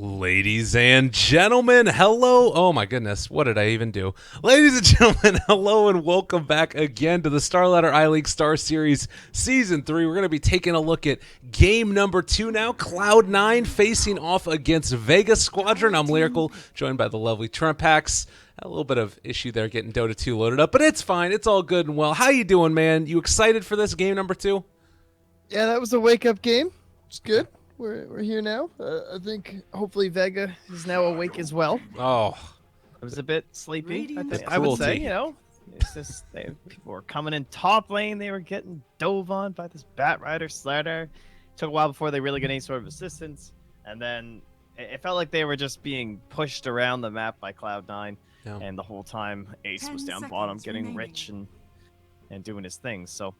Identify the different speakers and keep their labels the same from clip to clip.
Speaker 1: Ladies and gentlemen, hello. Oh my goodness, what did I even do? Ladies and gentlemen, hello and welcome back again to the Starladder iLeague Star Series Season 3. We're going to be taking a look at game number 2 now. Cloud9 facing off against Vega Squadron. I'm Lyrical, joined by the lovely Trempax. A little bit of issue there getting Dota 2 loaded up, but it's fine. It's all good and well. How you doing, man? You excited for this game number 2?
Speaker 2: Yeah, that was a wake-up game. It's good. We're here now. I think hopefully Vega is now awake as well.
Speaker 1: Oh,
Speaker 3: I was a bit sleepy.
Speaker 1: The
Speaker 3: I would say,
Speaker 1: cruelty.
Speaker 3: it's just people were coming in top lane. They were getting dove on by this Bat Rider Slardar. Took a while before they really got any sort of assistance, and then it felt like they were just being pushed around the map by Cloud9.
Speaker 1: Yeah.
Speaker 3: And the whole time Ace was down bottom, getting rich and doing his things. So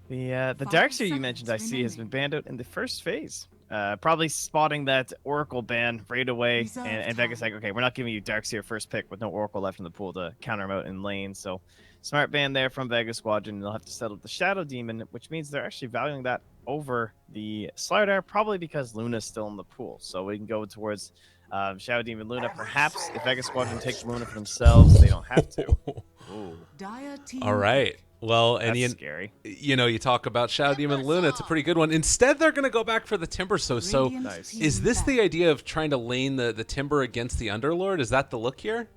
Speaker 3: the Darkseer you mentioned, I see, has been banned out in the first phase. Probably spotting that Oracle ban right away, and Vega's like, okay, we're not giving you Darkseer first pick with no Oracle left in the pool to counter him out in lane. So smart ban there from Vega Squadron. They'll have to settle the Shadow Demon, which means they're actually valuing that over the Slardar, probably because Luna's still in the pool. So we can go towards Shadow Demon Luna. Perhaps if Vega Squadron takes Luna for themselves, they don't have to. Ooh.
Speaker 1: All right. Well, and
Speaker 3: That's scary.
Speaker 1: You talk about Shadow Demon Luna. It's a pretty good one. Instead, they're going to go back for the Timber. So
Speaker 3: Nice.
Speaker 1: is this the idea of trying to lane the Timber against the Underlord? Is that the look here?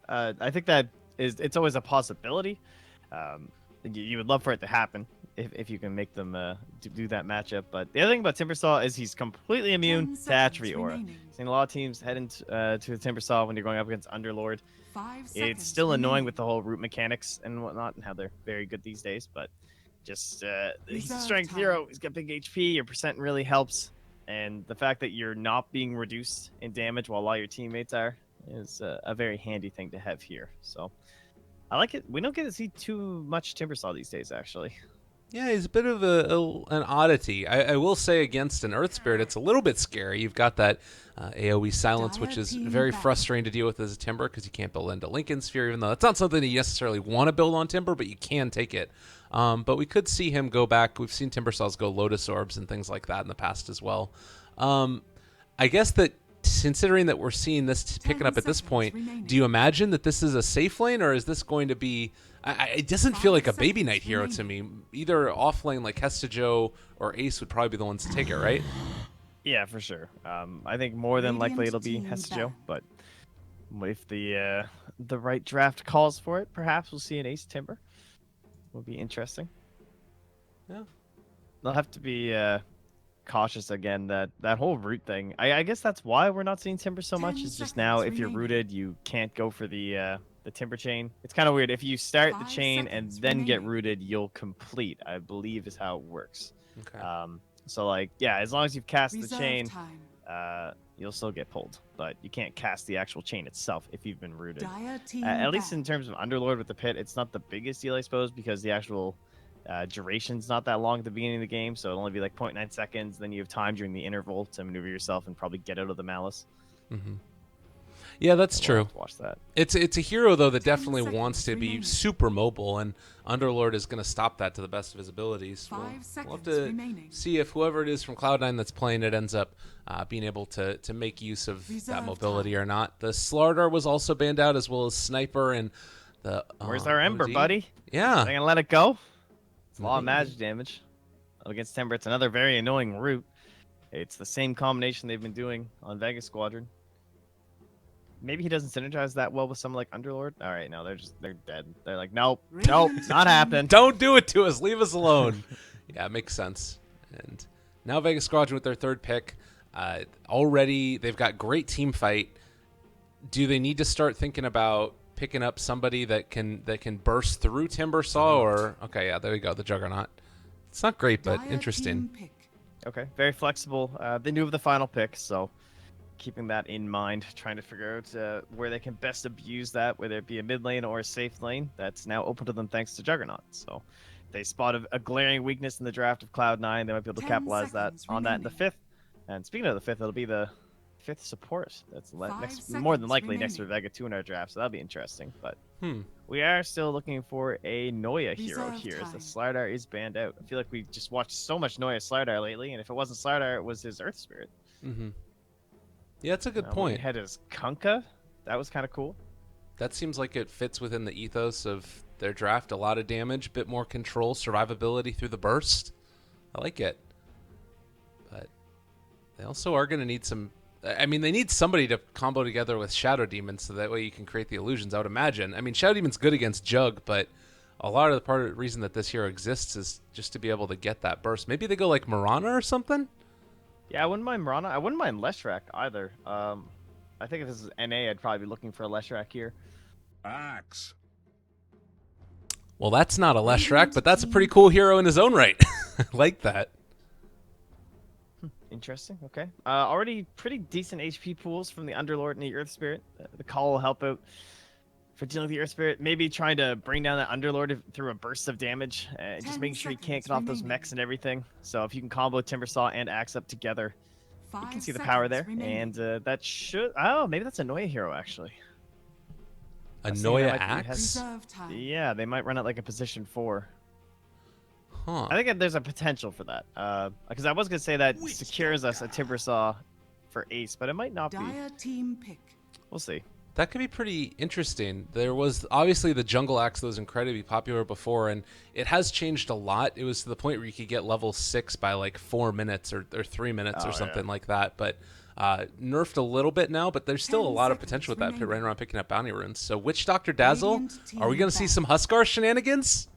Speaker 3: I think that it's always a possibility. You would love for it to happen if you can make them do that matchup. But the other thing about Timbersaw is he's completely immune to Attribute Aura. Seen a lot of teams head into to the Timbersaw when you're going up against Underlord. It's still annoying with the whole root mechanics and whatnot, and how they're very good these days. But just he's a strength hero. He's got big HP. Your percent really helps, and the fact that you're not being reduced in damage while all your teammates are is a very handy thing to have here. So I like it. We don't get to see too much Timbersaw these days, actually.
Speaker 1: Yeah, he's a bit of an oddity. I will say against an Earth Spirit, it's a little bit scary. You've got that AoE silence, which is very frustrating to deal with as a Timber because you can't build into Lincoln Sphere, even though that's not something that you necessarily want to build on Timber, but you can take it. But we could see him go back. We've seen Timbersaws go Lotus Orbs and things like that in the past as well. I guess that considering that we're seeing this picking up at this point, do you imagine that this is a safe lane, or is this going to be... it doesn't feel like a baby knight hero to me. Either off lane like Hestajo or Ace would probably be the ones to take it, right?
Speaker 3: Yeah, for sure. I think more than likely it'll be Hestajo, but if the right draft calls for it, perhaps we'll see an Ace Timber. Will be interesting.
Speaker 1: Yeah.
Speaker 3: They'll have to be cautious again. That whole root thing. I guess that's why we're not seeing Timber so much. Is just now if you're rooted, you can't go for the Timber chain. It's kind of weird. If you start the chain and then get rooted, you'll complete, I believe is how it works.
Speaker 1: Okay.
Speaker 3: So like, yeah, as long as you've cast the chain, you'll still get pulled, but you can't cast the actual chain itself if you've been rooted. At least in terms of Underlord with the pit, it's not the biggest deal, I suppose, because the actual duration's not that long at the beginning of the game, so it'll only be like 0.9 seconds. Then you have time during the interval to maneuver yourself and probably get out of the Malice.
Speaker 1: Mm-hmm. Yeah, that's
Speaker 3: We'll
Speaker 1: true.
Speaker 3: have to watch that.
Speaker 1: It's a hero, though, that definitely wants to be super mobile, and Underlord is going to stop that to the best of his abilities. We'll have to see if whoever it is from Cloud9 that's playing it ends up being able to make use of that mobility or not. The Slardar was also banned out, as well as Sniper and the...
Speaker 3: Where's our Ember,
Speaker 1: OD?
Speaker 3: buddy?
Speaker 1: Yeah.
Speaker 3: Are they gonna let it go? It's a lot of magic damage against Timber. It's another very annoying route. It's the same combination they've been doing on Vega Squadron. Maybe he doesn't synergize that well with someone like Underlord. All right, no, they're dead. They're like, nope, not happening.
Speaker 1: Don't do it to us. Leave us alone. Yeah, it makes sense. And now Vega Squadron with their third pick. Already, they've got great team fight. Do they need to start thinking about picking up somebody that can burst through Timbersaw? Or okay, yeah, there we go, the Juggernaut. It's not great, but interesting.
Speaker 3: Okay, very flexible. They knew of the final pick, so keeping that in mind, trying to figure out where they can best abuse that, whether it be a mid lane or a safe lane. That's now open to them thanks to Juggernaut. So they spot a glaring weakness in the draft of Cloud9. They might be able to capitalize on that in the fifth. And speaking of the fifth, it'll be the fifth support. That's more than likely next to Vega 2 in our draft, so that'll be interesting. But we are still looking for a Noya hero here, as the Slardar is banned out. I feel like we just watched so much Noya Slardar lately, and if it wasn't Slardar, it was his Earth Spirit.
Speaker 1: Mm-hmm. Yeah, that's a good
Speaker 3: We
Speaker 1: point.
Speaker 3: had his Kunkka. That was kind of cool.
Speaker 1: That seems like it fits within the ethos of their draft. A lot of damage, bit more control, survivability through the burst. I like it. But they also are going to need some. I mean, they need somebody to combo together with Shadow Demon so that way you can create the illusions, I would imagine. I mean, Shadow Demon's good against Jug, but a lot of the reason that this hero exists is just to be able to get that burst. Maybe they go like Mirana or something?
Speaker 3: Yeah, I wouldn't mind Mirana. I wouldn't mind Leshrac either. I think if this is NA, I'd probably be looking for a Leshrac here.
Speaker 4: Axe.
Speaker 1: Well, that's not a Leshrac, but that's a pretty cool hero in his own right. I like that.
Speaker 3: Interesting. Okay. Already pretty decent HP pools from the Underlord and the Earth Spirit. The call will help out for dealing with the Earth Spirit. Maybe trying to bring down that Underlord through a burst of damage. Just making sure he can't get off those mechs and everything. So if you can combo Timbersaw and Axe up together, you can see the power there. And that should... Oh, maybe that's a Noya hero, actually.
Speaker 1: A
Speaker 3: I've seen
Speaker 1: Noya
Speaker 3: that might be-
Speaker 1: Axe?
Speaker 3: Yeah, they might run it like a position 4.
Speaker 1: Huh.
Speaker 3: I think that there's a potential for that. Because I was going to say that secures us a Timbersaw for Ace, but it might not be.
Speaker 5: Dire team pick.
Speaker 3: We'll see.
Speaker 1: That could be pretty interesting. There was obviously the Jungle Axe that was incredibly popular before, and it has changed a lot. It was to the point where you could get level 6 by like 4 minutes or 3 minutes or something like that. But nerfed a little bit now, but there's still a
Speaker 5: 10
Speaker 1: lot of
Speaker 5: seconds
Speaker 1: potential with that
Speaker 5: remaining.
Speaker 1: right around picking up bounty runes. So Witch Doctor Dazzle,
Speaker 5: Radiant
Speaker 1: are we
Speaker 5: team
Speaker 1: going to see
Speaker 5: back.
Speaker 1: some Huskar shenanigans?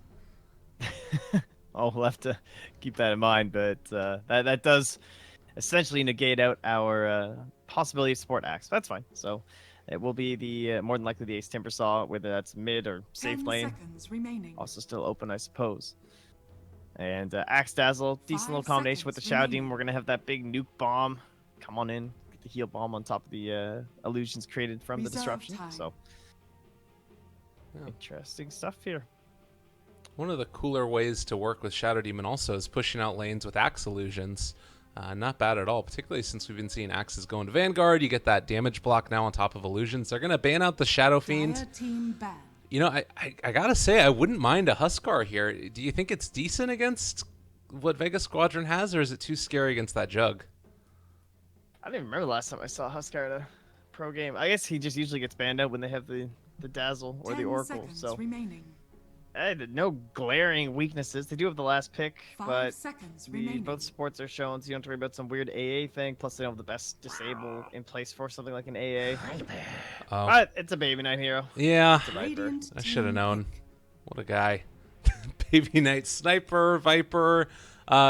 Speaker 3: I'll have to keep that in mind, but that does essentially negate out our possibility of support Axe. That's fine. So it will be the more than likely the Ace Timbersaw, whether that's mid or safe
Speaker 5: 10
Speaker 3: lane.
Speaker 5: seconds remaining.
Speaker 3: Also still open, I suppose. And Axe Dazzle, decent
Speaker 5: 5
Speaker 3: little combination with the
Speaker 5: seconds
Speaker 3: Shadow
Speaker 5: remaining.
Speaker 3: Demon. We're gonna have that big nuke bomb. Come on in, get the heal bomb on top of the illusions created from the
Speaker 5: Reserve
Speaker 3: disruption.
Speaker 5: time.
Speaker 3: So
Speaker 1: Yeah.
Speaker 3: interesting stuff here.
Speaker 1: One of the cooler ways to work with Shadow Demon also is pushing out lanes with Axe illusions. Not bad at all, particularly since we've been seeing Axes go into Vanguard. You get that damage block now on top of illusions. They're going to ban out the Shadow Fiend.
Speaker 5: Dire team ban.
Speaker 1: You know, I gotta say, I wouldn't mind a Huskar here. Do you think it's decent against what Vega Squadron has, or is it too scary against that Jug?
Speaker 3: I don't even remember the last time I saw Huskar at a pro game. I guess he just usually gets banned out when they have the Dazzle or the
Speaker 5: 10
Speaker 3: Oracle.
Speaker 5: seconds
Speaker 3: So
Speaker 5: remaining.
Speaker 3: no glaring weaknesses. They do have the last pick,
Speaker 5: 5
Speaker 3: but
Speaker 5: seconds remaining.
Speaker 3: both supports are shown, so you don't have to worry about some weird AA thing. Plus, they don't have the best disable in place for something like an AA.
Speaker 1: Oh,
Speaker 3: But it's a baby knight hero.
Speaker 1: yeah,
Speaker 3: It's a Viper.
Speaker 5: Radiant
Speaker 1: I should have
Speaker 5: team
Speaker 1: known.
Speaker 5: pick.
Speaker 1: What a guy. Baby Knight Sniper, Viper.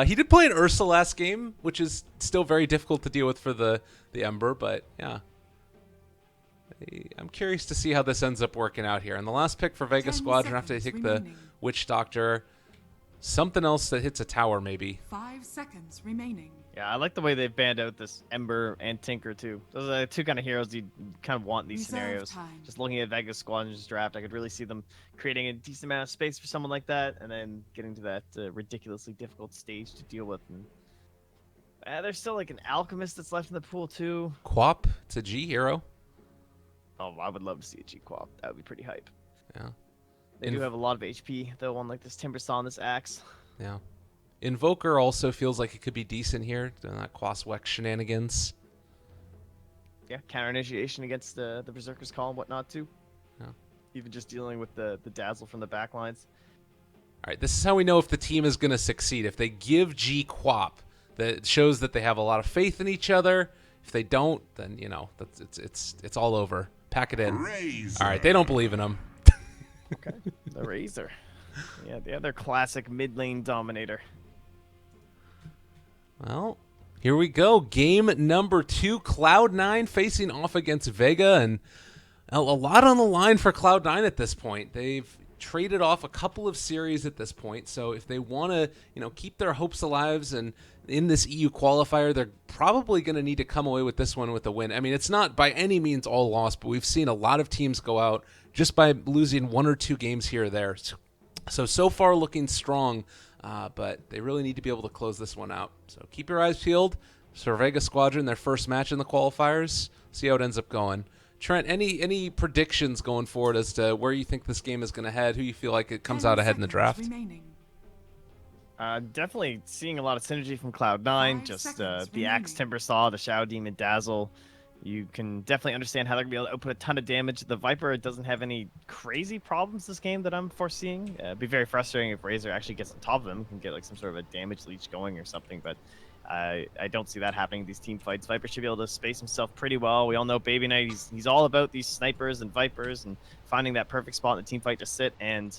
Speaker 1: He did play an Ursa last game, which is still very difficult to deal with for the Ember, but yeah. I'm curious to see how this ends up working out here. And the last pick for Vega
Speaker 5: 10
Speaker 1: Squadron after they
Speaker 5: seconds
Speaker 1: take the
Speaker 5: remaining.
Speaker 1: Witch Doctor. Something else that hits a tower, maybe.
Speaker 5: 5 seconds remaining.
Speaker 3: Yeah, I like the way they've banned out this Ember and Tinker too. Those are the two kind of heroes you kind of want in these
Speaker 5: Reserve
Speaker 3: scenarios.
Speaker 5: time.
Speaker 3: Just looking at Vegas Squadron's draft, I could really see them creating a decent amount of space for someone like that, and then getting to that ridiculously difficult stage to deal with. And there's still like an Alchemist that's left in the pool too.
Speaker 1: Quap, it's a G hero.
Speaker 3: Oh, I would love to see a G-Quap. That would be pretty hype.
Speaker 1: Yeah.
Speaker 3: They do have a lot of HP, though, on like this Timbersaw and this Axe.
Speaker 1: Yeah. Invoker also feels like it could be decent here, doing that Quaswex shenanigans.
Speaker 3: Yeah, counter initiation against the Berserker's Call and whatnot too.
Speaker 1: Yeah.
Speaker 3: Even just dealing with the Dazzle from the backlines.
Speaker 1: All right, this is how we know if the team is going to succeed. If they give G Quap, that shows that they have a lot of faith in each other. If they don't, then you know it's all over. Pack it in.
Speaker 4: Razor.
Speaker 1: All right, they don't believe in him.
Speaker 3: Okay. The Razor. Yeah, the other classic mid lane dominator.
Speaker 1: Well, here we go. Game number 2, Cloud9 facing off against Vega, and a lot on the line for Cloud9 at this point. They've traded off a couple of series at this point, so if they want to, keep their hopes alive and in this EU qualifier, they're probably going to need to come away with this one with a win. I mean, it's not by any means all lost, but we've seen a lot of teams go out just by losing 1 or 2 games here or there. So far looking strong, but they really need to be able to close this one out. So keep your eyes peeled for Vega Squadron, their first match in the qualifiers. See how it ends up going. Trent, any predictions going forward as to where you think this game is going to head? Who you feel like it comes
Speaker 5: 10
Speaker 1: out ahead in the
Speaker 5: seconds
Speaker 1: draft?
Speaker 5: remaining.
Speaker 3: Definitely seeing a lot of synergy from Cloud9.
Speaker 5: 5
Speaker 3: Just
Speaker 5: seconds
Speaker 3: the Axe
Speaker 5: remaining.
Speaker 3: Timbersaw, the Shadow Demon Dazzle. you can definitely understand how they're gonna be able to output a ton of damage. The Viper doesn't have any crazy problems this game that I'm foreseeing. It'd be very frustrating if Razor actually gets on top of them, can get like some sort of a damage leech going or something, but I don't see that happening in these team fights. Viper should be able to space himself pretty well. We all know Baby Knight, he's all about these snipers and Vipers and finding that perfect spot in the team fight to sit, and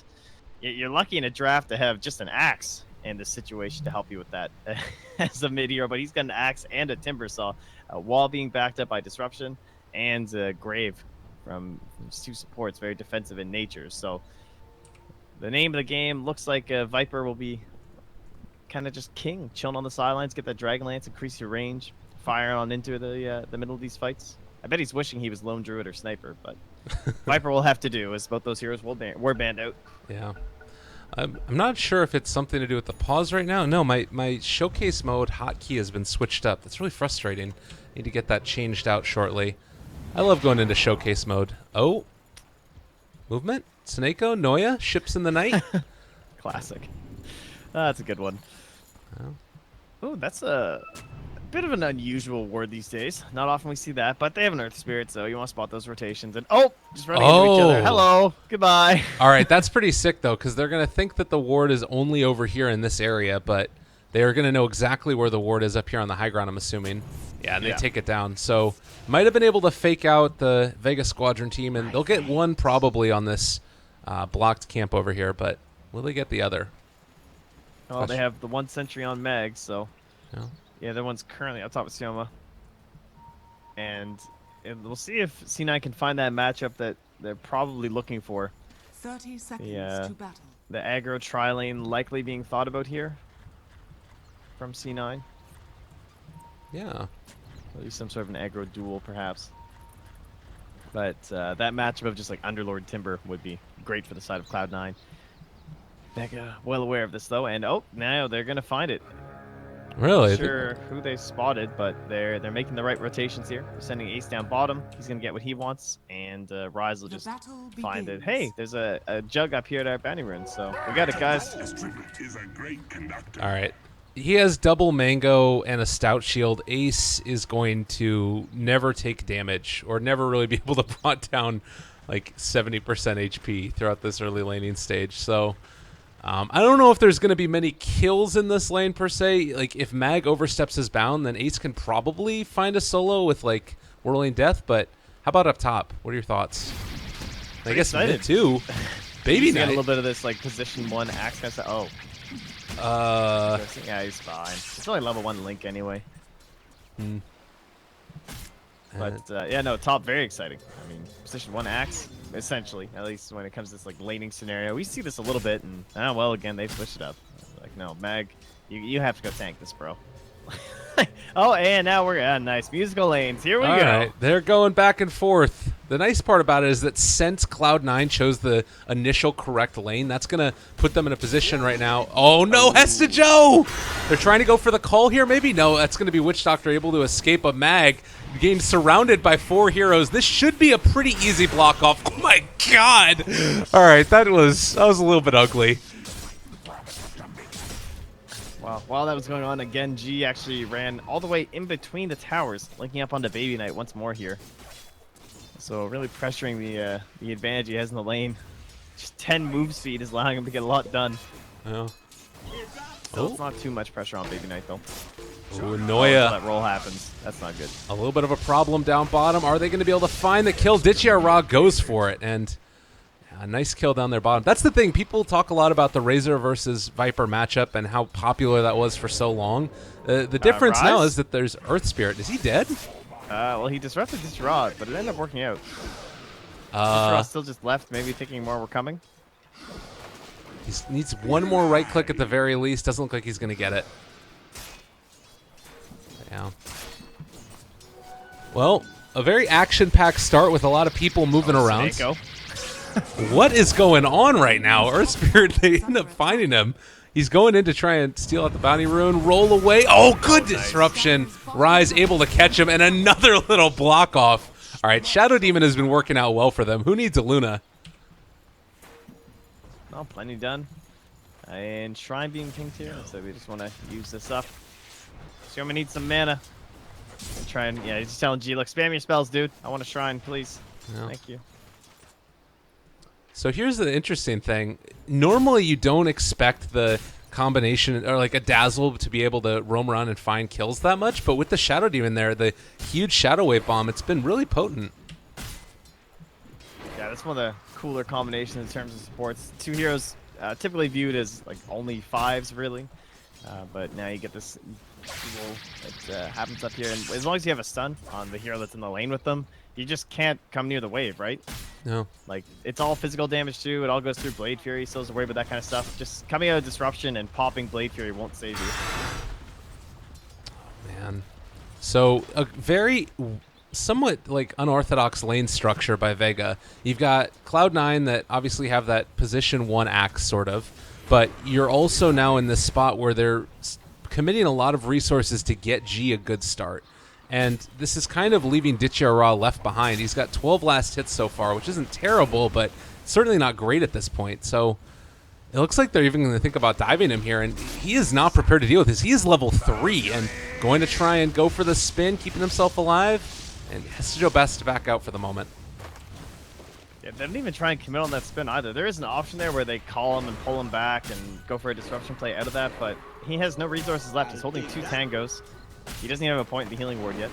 Speaker 3: you're lucky in a draft to have just an axe in this situation to help you with that as a mid hero, but he's got an axe and a timber saw, while being backed up by disruption and grave from his two supports, very defensive in nature. So the name of the game looks like Viper will be kind of just king, chilling on the sidelines, get that dragon lance, increase your range, fire on into the middle of these fights. I bet he's wishing he was lone druid or sniper, but Viper will have to do, as both those heroes were banned out.
Speaker 1: Yeah. I'm not sure if it's something to do with the pause right now. No, my showcase mode hotkey has been switched up. That's really frustrating. Need to get that changed out shortly. I love going into showcase mode. Oh. Movement? Snako? Noya? Ships in the night?
Speaker 3: Classic. That's a good one.
Speaker 1: Oh.
Speaker 3: Oh, that's a bit of an unusual word these days. Not often we see that, but they have an Earth Spirit, so you want to spot those rotations. And just running into each other.
Speaker 1: Oh.
Speaker 3: Hello, goodbye.
Speaker 1: All right, that's pretty sick, though, because they're going to think that the ward is only over here in this area, but they are going to know exactly where the ward is up here on the high ground, I'm assuming. Yeah, and they take it down. So might have been able to fake out the Vega Squadron team, and they'll get one probably on this blocked camp over here, but will they get the other?
Speaker 3: Oh, they have the one sentry on Meg, so
Speaker 1: Yeah.
Speaker 3: yeah, that one's currently up top with Sioma. And we'll see if C9 can find that matchup that they're probably looking for.
Speaker 5: 30 seconds
Speaker 3: Yeah.
Speaker 5: to battle.
Speaker 3: The aggro tri-lane likely being thought about here from C9.
Speaker 1: Yeah.
Speaker 3: At least some sort of an aggro duel, perhaps. But that matchup of just like Underlord Timber would be great for the side of Cloud9. Vega, well aware of this though, and now they're gonna find it.
Speaker 1: Really?
Speaker 3: Not sure who they spotted, but they're making the right rotations here. They're sending Ace down bottom. He's gonna get what he wants, and Rise will
Speaker 5: The
Speaker 3: just
Speaker 5: battle
Speaker 3: find it.
Speaker 5: begins.
Speaker 3: Hey, there's a jug up here at our bounty rune, so we got it, guys.
Speaker 1: All right. He has double mango and a stout shield. Ace is going to never take damage or never really be able to brought down like 70% HP throughout this early laning stage. So I don't know if there's going to be many kills in this lane per se. Like if Mag oversteps his bound, then Ace can probably find a solo with like Whirling Death. But how about up top? What are your thoughts? I guess mid too. Baby
Speaker 3: He's got a
Speaker 1: Knight.
Speaker 3: little bit of this like position 1 axe kind of stuff. Yeah, he's fine. It's only level 1 Link anyway. But yeah, no, top very exciting. I mean, position 1 axe, essentially, at least when it comes to this like laning scenario. We see this a little bit, and well, again, they've switched it up. Like, no, Mag, you have to go tank this, bro. Oh, and now we're nice musical lanes. Here we go.
Speaker 1: All right, they're going back and forth. The nice part about it is that since Cloud9 chose the initial correct lane, that's going to put them in a position right now. Oh, no, Hesta Joe! They're trying to go for the call here, maybe? No, that's going to be Witch Doctor able to escape a Mag, getting surrounded by 4 heroes. This should be a pretty easy block off. Oh, my God! All right, that was a little bit ugly.
Speaker 3: Wow, while that was going on, again, G actually ran all the way in between the towers, linking up onto Baby Knight once more here. So really pressuring the advantage he has in the lane. Just 10 move speed is allowing him to get a lot done.
Speaker 1: Oh.
Speaker 3: So it's not too much pressure on Baby Knight though.
Speaker 1: Ooh,
Speaker 3: Until
Speaker 1: Noya.
Speaker 3: that roll happens. That's not good.
Speaker 1: A little bit of a problem down bottom. Are they going to be able to find the kill? Ditchiara goes for it, and a nice kill down their bottom. That's the thing. People talk a lot about the Razor versus Viper matchup and how popular that was for so long. The difference now is that there's Earth Spirit. Is he dead?
Speaker 3: Well, he disrupted this rod, but it ended up working out. This still just left, maybe thinking more were coming.
Speaker 1: He needs one more right click at the very least. Doesn't look like he's going to get it. Yeah. Well, a very action-packed start with a lot of people moving around.
Speaker 3: Snako.
Speaker 1: What is going on right now? Earth Spirit, they end up finding him. He's going in to try and steal out the bounty rune, roll away. Oh, good disruption. Rise able to catch him, and another little block off. All right, Shadow Demon has been working out well for them. Who needs a Luna?
Speaker 3: Oh, plenty done. And Shrine being pinged here, so we just want to use this up. Sioma needs some mana. trying. Yeah, he's just telling G, look, spam your spells, dude. I want a shrine, please.
Speaker 1: Yeah.
Speaker 3: Thank you.
Speaker 1: So here's the interesting thing. Normally, you don't expect the combination or like a Dazzle to be able to roam around and find kills that much, but with the Shadow Demon there, the huge Shadow Wave Bomb, it's been really potent.
Speaker 3: Yeah, that's one of the cooler combinations in terms of supports. Two heroes typically viewed as like only 5s, really. But now you get this duel that happens up here, and as long as you have a stun on the hero that's in the lane with them, you just can't come near the wave, right?
Speaker 1: No.
Speaker 3: Like, it's all physical damage too. It all goes through Blade Fury, so is worry about that kind of stuff. Just coming out of Disruption and popping Blade Fury won't save you.
Speaker 1: Man. So a very somewhat like unorthodox lane structure by Vega. You've got Cloud9 that obviously have that position 1 axe sort of, but you're also now in this spot where they're committing a lot of resources to get G a good start. And this is kind of leaving Ditya left behind. He's got 12 last hits so far, which isn't terrible, but certainly not great at this point. So it looks like they're even going to think about diving him here, and he is not prepared to deal with this. He is level 3 and going to try and go for the spin, keeping himself alive, and Hestijo best to back out for the moment.
Speaker 3: Yeah, they didn't even try and commit on that spin either. There is an option there where they call him and pull him back and go for a disruption play out of that, but he has no resources left. He's holding 2 tangos. He doesn't even have a point in the healing ward yet.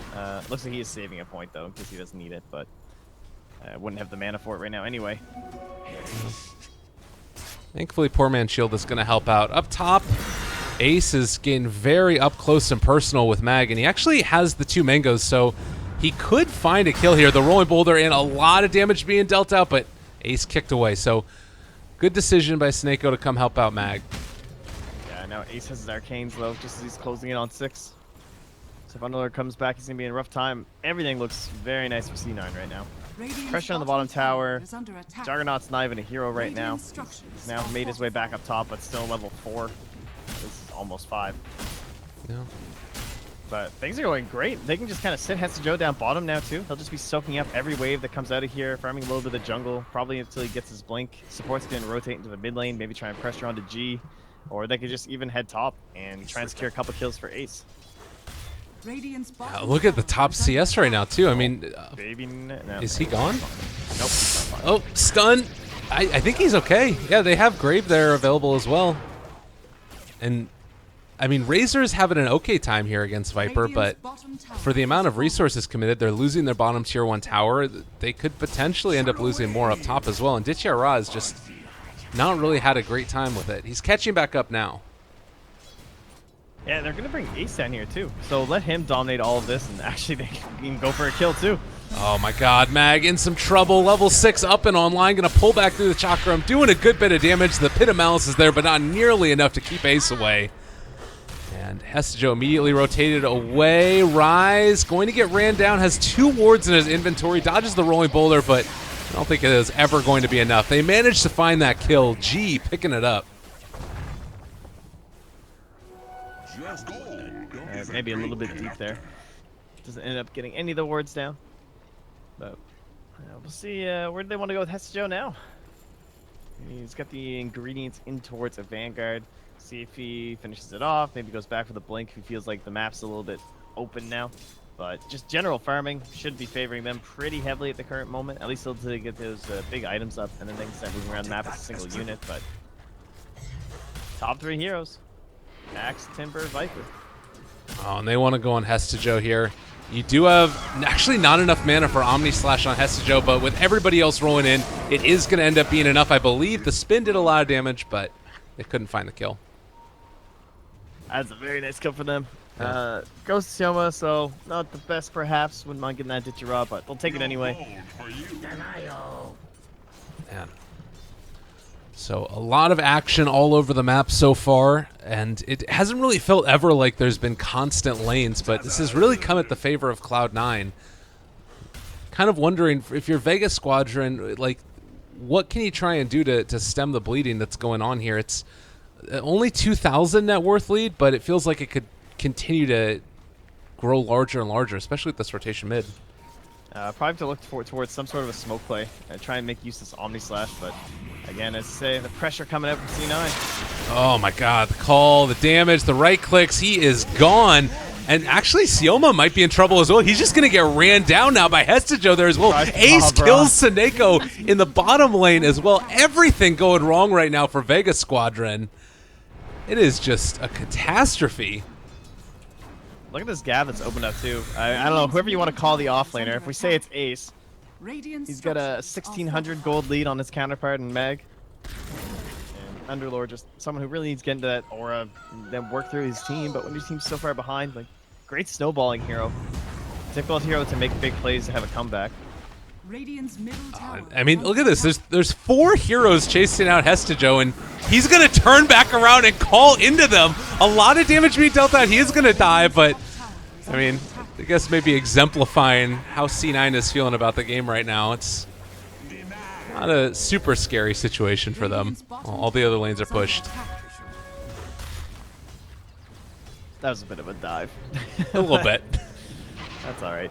Speaker 3: Looks like he is saving a point, though, because he doesn't need it, but wouldn't have the mana for it right now anyway.
Speaker 1: Thankfully, Poor Man's Shield is going to help out. Up top, Ace is getting very up close and personal with Mag, and he actually has the 2 mangoes, so he could find a kill here. The Rolling Boulder and a lot of damage being dealt out, but Ace kicked away. So good decision by Snako to come help out Mag.
Speaker 3: Yeah, now Ace has his Arcanes, though, just as he's closing in on 6. So if Underlord comes back, he's going to be in a rough time. Everything looks very nice for C9 right now.
Speaker 5: Radiant's
Speaker 3: Pressure on the bottom tower.
Speaker 5: is under attack.
Speaker 3: Juggernaut's not even a hero right now.
Speaker 5: Radiant structures
Speaker 3: He's now
Speaker 5: are
Speaker 3: made his way back up top, but still level 4. This is almost 5.
Speaker 1: Yeah.
Speaker 3: But things are going great. They can just kind of sit Hestijo down bottom now, too. He'll just be soaking up every wave that comes out of here, farming a little bit of the jungle, probably until he gets his blink. Support's going to rotate into the mid lane, maybe try and pressure onto G. Or they could just even head top and try and secure a couple kills for Ace.
Speaker 5: Radiant's
Speaker 1: Yeah,
Speaker 5: bottom
Speaker 1: look at the
Speaker 5: tower
Speaker 1: top
Speaker 5: is under
Speaker 1: CS right now, too. I mean,
Speaker 3: Baby, no.
Speaker 1: is he gone?
Speaker 3: Nope.
Speaker 1: Oh, stun. I think he's okay. Yeah, they have Grave there available as well. And, I mean, Razor's having an okay time here against Viper,
Speaker 5: Radiant's
Speaker 1: but
Speaker 5: bottom tower
Speaker 1: for the amount
Speaker 5: is
Speaker 1: of resources committed, they're losing their bottom tier 1 tower. They could potentially end up losing more up top as well. And Ditya has just not really had a great time with it. He's catching back up now.
Speaker 3: Yeah, they're going to bring Ace down here, too. So let him dominate all of this, and actually they can go for a kill, too.
Speaker 1: Oh my god, Mag in some trouble. Level 6 up and online. Going to pull back through the Chakram. Doing a good bit of damage. The Pit of Malice is there, but not nearly enough to keep Ace away. And Hestijo immediately rotated away. Rise going to get ran down. Has 2 wards in his inventory. Dodges the Rolling Boulder, but I don't think it is ever going to be enough. They managed to find that kill. G picking it up.
Speaker 3: Maybe a little bit deep there. Doesn't end up getting any of the wards down. But we'll see where do they want to go with Hestijo now. He's got the ingredients in towards a Vanguard. See if he finishes it off. Maybe goes back for the blink if he feels like the map's a little bit open now. But just general farming should be favoring them pretty heavily at the current moment. At least until they get those big items up, and then they can start moving around the map as a single unit. But top 3 heroes: Axe, Timber, Viper.
Speaker 1: Oh, and they want to go on Hestijo here. You do have actually not enough mana for Omni Slash on Hestijo, but with everybody else rolling in, it is going to end up being enough. I believe the spin did a lot of damage, but they couldn't find the kill.
Speaker 3: That's a very nice kill for them. Ghost Yoma, so not the best perhaps. Wouldn't mind getting that Ditya, but they'll take it anyway.
Speaker 1: Man. So a lot of action all over the map so far, and it hasn't really felt ever like there's been constant lanes, but this has really come at the favor of Cloud9. Kind of wondering, if you're Vega Squadron, like, what can you try and do to stem the bleeding that's going on here? It's only 2,000 net worth lead, but it feels like it could continue to grow larger and larger, especially with this rotation mid.
Speaker 3: Probably have to look towards some sort of a smoke play and try and make use of this Omni Slash, but again, as I say, the pressure coming out from C9.
Speaker 1: Oh my god, the call, the damage, the right clicks, he is gone. And actually, Sioma might be in trouble as well. He's just going to get ran down now by Hestejo there as well. Ace kills Seneko in the bottom lane as well. Everything going wrong right now for Vega Squadron. It is just a catastrophe.
Speaker 3: Look at this gap that's opened up too. I don't know, whoever you want to call the offlaner. If we say it's Ace, he's got a 1,600 gold lead on his counterpart in Meg. And Underlord, just someone who really needs to get into that aura and then work through his team. But when your team's so far behind, like, great snowballing hero. Difficult hero to make big plays to have a comeback.
Speaker 1: I mean, look at this. There's 4 heroes chasing out Hestejo, and he's going to turn back around and call into them. A lot of damage being dealt out. He is going to die, but, I mean, I guess maybe exemplifying how C9 is feeling about the game right now. It's not a super scary situation for them. All the other lanes are pushed.
Speaker 3: That was a bit of a dive.
Speaker 1: A little bit.
Speaker 3: That's all right.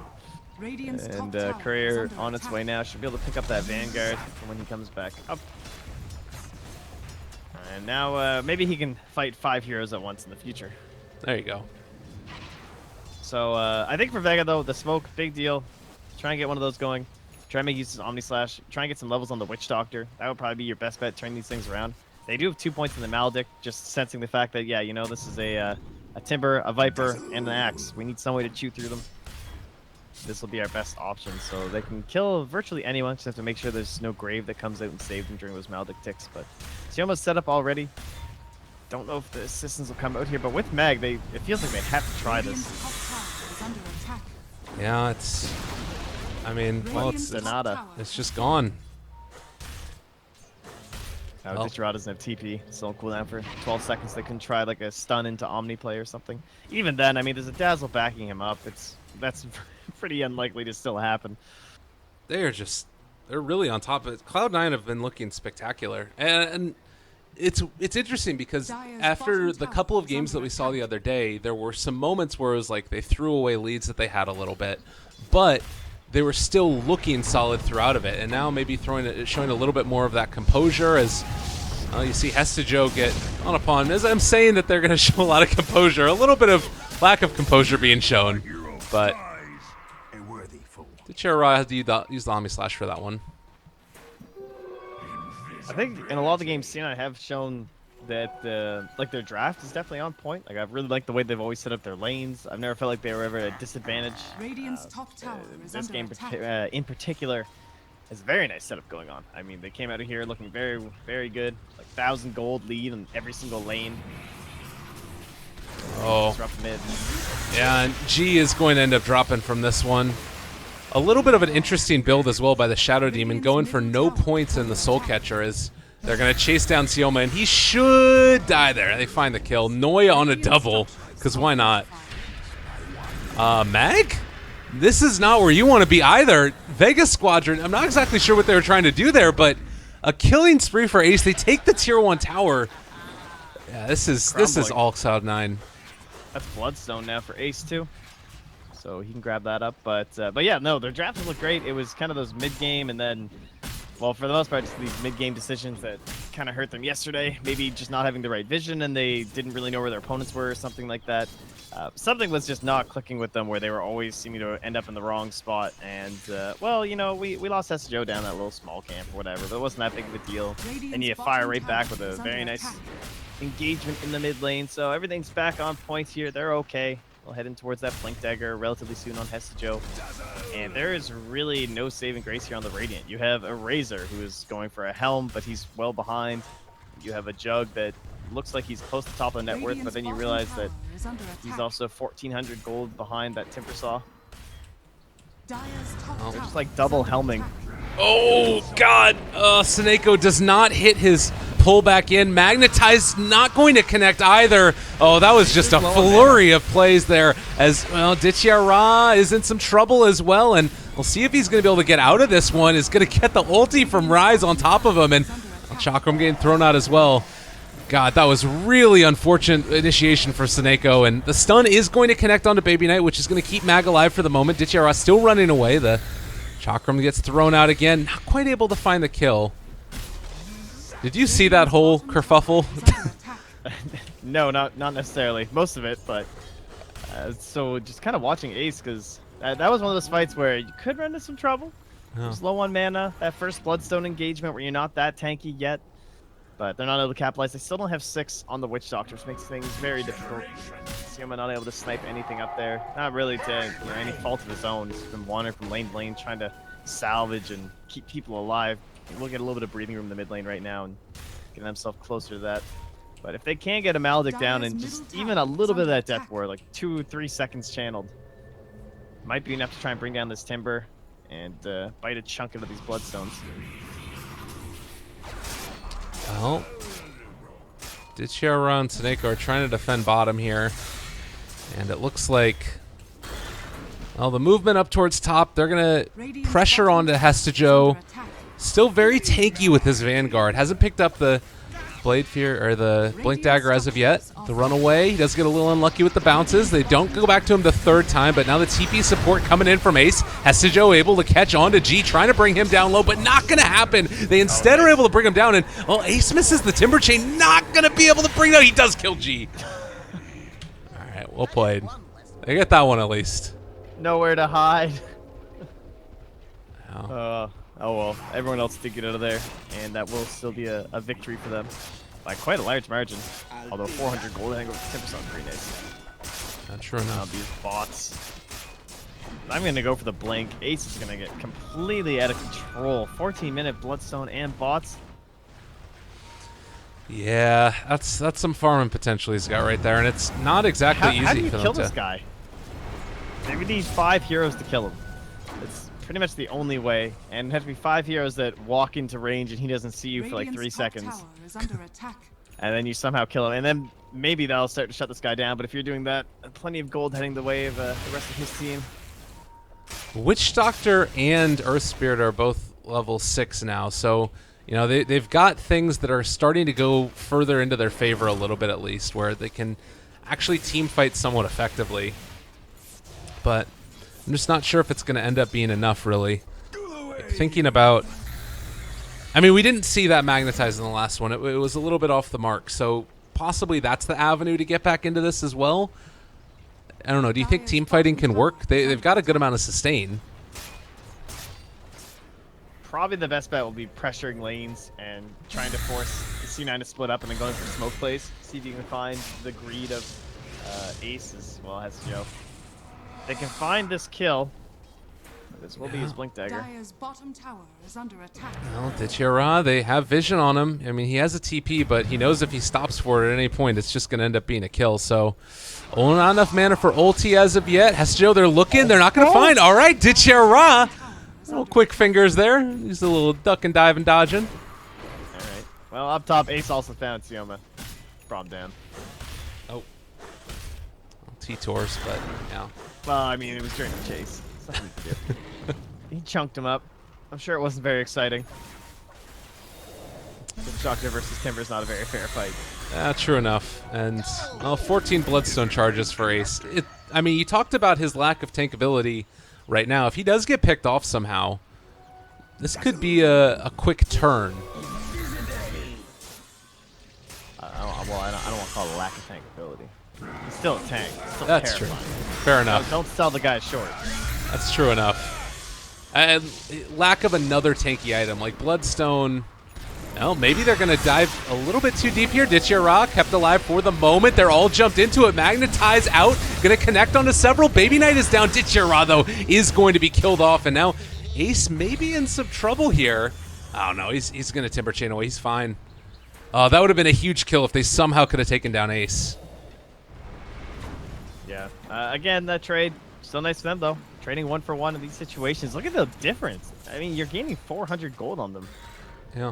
Speaker 3: And Courier on its way now. Should be able to pick up that Vanguard for when he comes back up. And now maybe he can fight 5 heroes at once in the future.
Speaker 1: There you go.
Speaker 3: So I think for Vega, though, the smoke, big deal. Try and get one of those going. Try and make use of Omni Slash. Try and get some levels on the Witch Doctor. That would probably be your best bet, turning these things around. They do have 2 points in the Maledict, just sensing the fact that, yeah, you know, this is a Timber, a Viper, and an Axe. We need some way to chew through them. This will be our best option, so they can kill virtually anyone. Just have to make sure there's no grave that comes out and saves them during those Maledict ticks. But Sioma's set up already. Don't know if the assistants will come out here, but with Mag, it feels like they have to try this.
Speaker 1: Yeah, it's... I mean, well, it's just gone.
Speaker 3: Now, Ditchera doesn't have TP. Still on cooldown for 12 seconds. They can try like a stun into Omni play or something. Even then, I mean, there's a Dazzle backing him up. That's pretty unlikely to still happen.
Speaker 1: They're really on top of it. Cloud9 have been looking spectacular. And it's interesting because after the couple of games that we saw the other day, there were some moments where it was like they threw away leads that they had a little bit, but they were still looking solid throughout of it. And now maybe showing a little bit more of that composure as you see Hestejo get on upon. As I'm saying that they're going to show a lot of composure, a little bit of lack of composure being shown. But Ditchera has to use the Omni Slash for that one.
Speaker 3: I think in a lot of the games, C9 have shown that like their draft is definitely on point. Like I've really liked the way they've always set up their lanes. I've never felt like they were ever at a disadvantage. This game in particular is a very nice setup going on. I mean, they came out of here looking very, very good. Like 1,000 gold lead on every single lane.
Speaker 1: Oh.
Speaker 3: Disrupt mid.
Speaker 1: Yeah, and G is going to end up dropping from this one. A little bit of an interesting build as well by the Shadow Demon, going for no points in the Soul Catcher as they're going to chase down Sioma, and he should die there. They find the kill. Noya on a double, because why not? Mag? This is not where you want to be either. Vega Squadron, I'm not exactly sure what they were trying to do there, but a killing spree for Ace. They take the tier 1 tower. Yeah, this is all Cloud9.
Speaker 3: That's Bloodstone now for Ace too. So he can grab that up, but yeah, no, their drafts look great. It was kind of those mid-game, and then, well, for the most part, just these mid-game decisions that kind of hurt them yesterday. Maybe just not having the right vision, and they didn't really know where their opponents were, or something like that. Something was just not clicking with them, where they were always seeming to end up in the wrong spot. And well, you know, we lost Hestejo down that little small camp or whatever, but it wasn't that big of a deal. And you fire right back with a very nice engagement in the mid lane. So everything's back on point here. They're okay. We'll head in towards that Blink Dagger relatively soon on Hestejo. And there is really no saving grace here on the Radiant. You have a Razor who is going for a Helm, but he's well behind. You have a Jug that looks like he's close to the top of the net worth, but then you realize that he's also 1,400 gold behind that Timber Saw. They're just like double helming.
Speaker 1: Oh, God. Seneko does not hit his pull back in. Magnetize not going to connect either. Oh, that was just a flurry of plays there as, well, Ditchera is in some trouble as well, and we'll see if he's going to be able to get out of this one. Is going to get the ulti from Rise on top of him, and Chakram getting thrown out as well. God, that was really unfortunate initiation for Seneko, and the stun is going to connect onto Baby Knight, which is going to keep Mag alive for the moment. Ditchera still running away. The Chakram gets thrown out again. Not quite able to find the kill. Did you see that whole kerfuffle?
Speaker 3: No, not necessarily. Most of it, but So just kind of watching Ace, because that was one of those fights where you could run into some trouble.
Speaker 1: Oh.
Speaker 3: Just low on mana, that first Bloodstone engagement where you're not that tanky yet, but they're not able to capitalize. They still don't have 6 on the Witch Doctor, which makes things very difficult. Sioma not able to snipe anything up there. Not really to any fault of his own. He's been wandering from lane to lane, trying to salvage and keep people alive. We'll get a little bit of breathing room in the mid lane right now and getting themselves closer to that. But if they can get a Maledict down and just even a little bit of that Death Ward, like 2-3 seconds channeled, might be enough to try and bring down this Timber and bite a chunk into these Bloodstones.
Speaker 1: Well, Ditchiara and Snake are trying to defend bottom here. And it looks like, well, the movement up towards top, they're going to pressure onto Hestejo. Still very tanky with his Vanguard. Hasn't picked up the Blade Fear or the Blink Dagger as of yet. The runaway, he does get a little unlucky with the bounces. They don't go back to him the 3rd time, but now the TP support coming in from Ace. Hestejo able to catch on to G, trying to bring him down low, but not going to happen. They instead are able to bring him down, and well, Ace misses the Timber Chain, not going to be able to bring down. He does kill G. All right, well played. They get that one at least.
Speaker 3: Nowhere to hide.
Speaker 1: Oh.
Speaker 3: Oh well, everyone else did get out of there, and that will still be a victory for them by quite a large margin. Although 400 gold, I think over 10% pretty nice.
Speaker 1: Not true enough.
Speaker 3: These bots. I'm going to go for the blink. Ace is going to get completely out of control. 14-minute Bloodstone and bots.
Speaker 1: Yeah, that's some farming potential he's got right there, and it's not exactly easy
Speaker 3: how do you
Speaker 1: for
Speaker 3: kill
Speaker 1: them
Speaker 3: this
Speaker 1: to.
Speaker 3: guy? Maybe need 5 heroes to kill him. It's pretty much the only way, and it has to be 5 heroes that walk into range and he doesn't see you for like 3 seconds. And then you somehow kill him, and then maybe that'll start to shut this guy down. But if you're doing that, plenty of gold heading the way of the rest of his team.
Speaker 1: Witch Doctor and Earth Spirit are both level 6 now, so you know they've got things that are starting to go further into their favor a little bit at least, where they can actually team fight somewhat effectively. But I'm just not sure if it's going to end up being enough, really. Like, thinking about... I mean, we didn't see that magnetize in the last one. It was a little bit off the mark, so possibly that's the avenue to get back into this as well. I don't know. Do you think team fighting can work? They've got a good amount of sustain.
Speaker 3: Probably the best bet will be pressuring lanes and trying to force the C9 to split up and then going for smoke plays. See if you can find the greed of Ace as well as Joe. They can find this kill. This will be his Blink Dagger.
Speaker 5: Dire's bottom tower is under attack.
Speaker 1: Well, Ditchiara, they have vision on him. I mean, he has a TP, but he knows if he stops for it at any point, it's just going to end up being a kill. So, not enough mana for ulti as of yet. Hestejo, they're looking. They're not going to find. All right, Ditchiara. Little quick fingers there. He's a little duck and dive and dodging.
Speaker 3: All right. Well, up top, Ace also found Sioma. Brought him down.
Speaker 1: Oh. T-Tors, but yeah.
Speaker 3: Well, I mean, it was during the chase. It's nothing we could do. He chunked him up. I'm sure it wasn't very exciting. The Doctor versus Timber is not a very fair fight.
Speaker 1: True enough. And, well, 14 Bloodstone charges for Ace. I mean, you talked about his lack of tankability right now. If he does get picked off somehow, this could be a quick turn.
Speaker 3: I don't want to call it a lack of tankability. He's still a tank. He's still
Speaker 1: That's
Speaker 3: terrifying.
Speaker 1: true. Fair enough.
Speaker 3: Don't sell the guy short.
Speaker 1: That's true enough. And lack of another tanky item like Bloodstone. Well, maybe they're going to dive a little bit too deep here. Ditchiara kept alive for the moment. They're all jumped into it. Magnetize out. Going to connect onto several. Baby Knight is down. Ditchiara, though, is going to be killed off. And now Ace may be in some trouble here. Oh, no. He's going to Timber Chain away. He's fine. That would have been a huge kill if they somehow could have taken down Ace.
Speaker 3: Yeah. Again, that trade, still nice for them, though. Trading 1 for 1 in these situations. Look at the difference. I mean, you're gaining 400 gold on them.
Speaker 1: Yeah.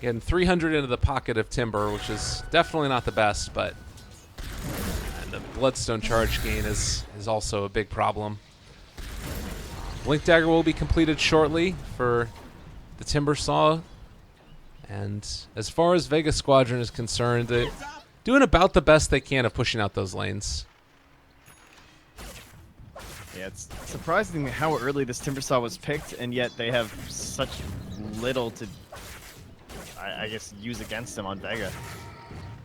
Speaker 1: Getting 300 into the pocket of Timber, which is definitely not the best, but and the Bloodstone charge gain is also a big problem. Blink Dagger will be completed shortly for the Timber Saw. And as far as Vega Squadron is concerned, they're doing about the best they can of pushing out those lanes.
Speaker 3: Yeah, it's surprising how early this Timber Saw was picked, and yet they have such little to, I guess, use against them on Vega.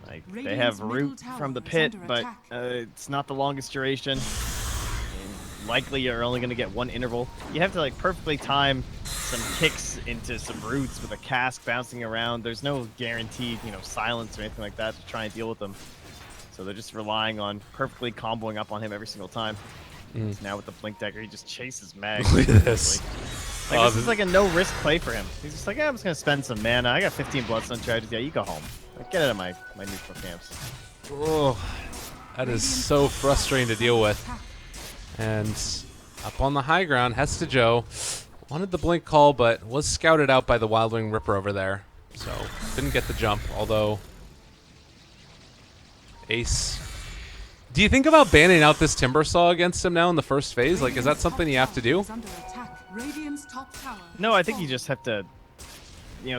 Speaker 3: Like they
Speaker 5: Radiant's
Speaker 3: have
Speaker 5: middle
Speaker 3: root
Speaker 5: tower
Speaker 3: from the
Speaker 5: is
Speaker 3: pit,
Speaker 5: under
Speaker 3: but
Speaker 5: attack.
Speaker 3: it's not the longest duration. And likely you're only going to get one interval. You have to like perfectly time some kicks into some roots with a cask bouncing around. There's no guaranteed, silence or anything like that to try and deal with them. So they're just relying on perfectly comboing up on him every single time. Now with the blink dagger, he just chases Mag.
Speaker 1: Look at this.
Speaker 3: Like, this is like a no-risk play for him. He's just like, yeah, I'm just going to spend some mana. I got 15 Bloodstone charges. Yeah, you go home. Like, get out of my neutral camps.
Speaker 1: Oh, that is so frustrating to deal with. And up on the high ground, Hesta Joe wanted the blink call, but was scouted out by the Wildwing Ripper over there. So didn't get the jump, although Ace. Do you think about banning out this Timber Saw against him now in the first phase? Like, is that something you have to do?
Speaker 3: No, I think you just have to,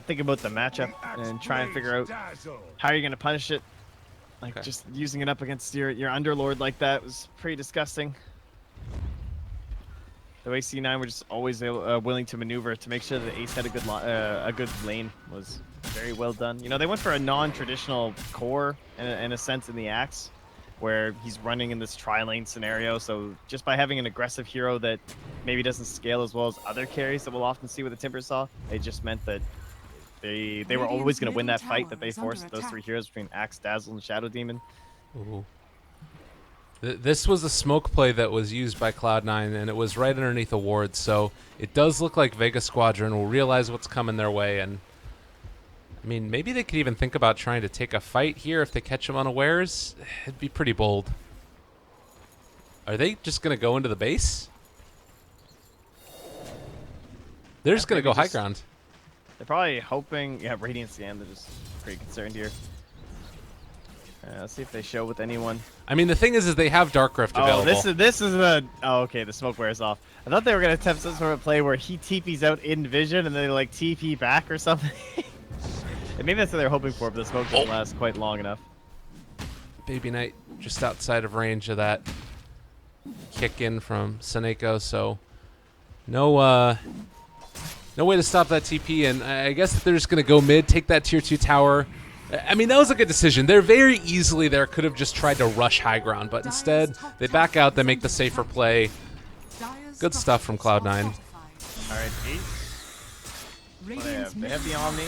Speaker 3: think about the matchup and try and figure out how you're going to punish it. Like, just using it up against your Underlord like that was pretty disgusting. The way C9 were just always willing to maneuver to make sure that Ace had a good lane was very well done. They went for a non-traditional core in a sense in the Axe, where he's running in this tri-lane scenario. So just by having an aggressive hero that maybe doesn't scale as well as other carries that we'll often see with the Timber Saw, it just meant that they were always going to win that fight that they forced those three heroes between Axe, Dazzle, and Shadow Demon.
Speaker 1: Ooh. This was a smoke play that was used by Cloud9, and it was right underneath a ward, so it does look like Vega Squadron will realize what's coming their way, and I mean, maybe they could even think about trying to take a fight here if they catch him unawares. It'd be pretty bold. Are they just going to go into the base? They're just going to go high ground.
Speaker 3: They're probably hoping... Yeah, Radiant Scam, they're just pretty concerned here. Let's see if they show with anyone.
Speaker 1: I mean, the thing is they have Dark Rift available.
Speaker 3: This is the... Oh, okay, the smoke wears off. I thought they were going to attempt some sort of play where he TP's out in vision and then they, like, TP back or something. And maybe that's what they're hoping for, but the smoke doesn't last quite long enough.
Speaker 1: Baby Knight just outside of range of that kick in from Seneko, so no way to stop that TP, and I guess they're just going to go mid, take that tier 2 tower. I mean, that was a good decision. They're very easily there could have just tried to rush high ground, but instead they back out, they make the safer play. Good stuff from Cloud9.
Speaker 3: All right, Ace. They have the Omni.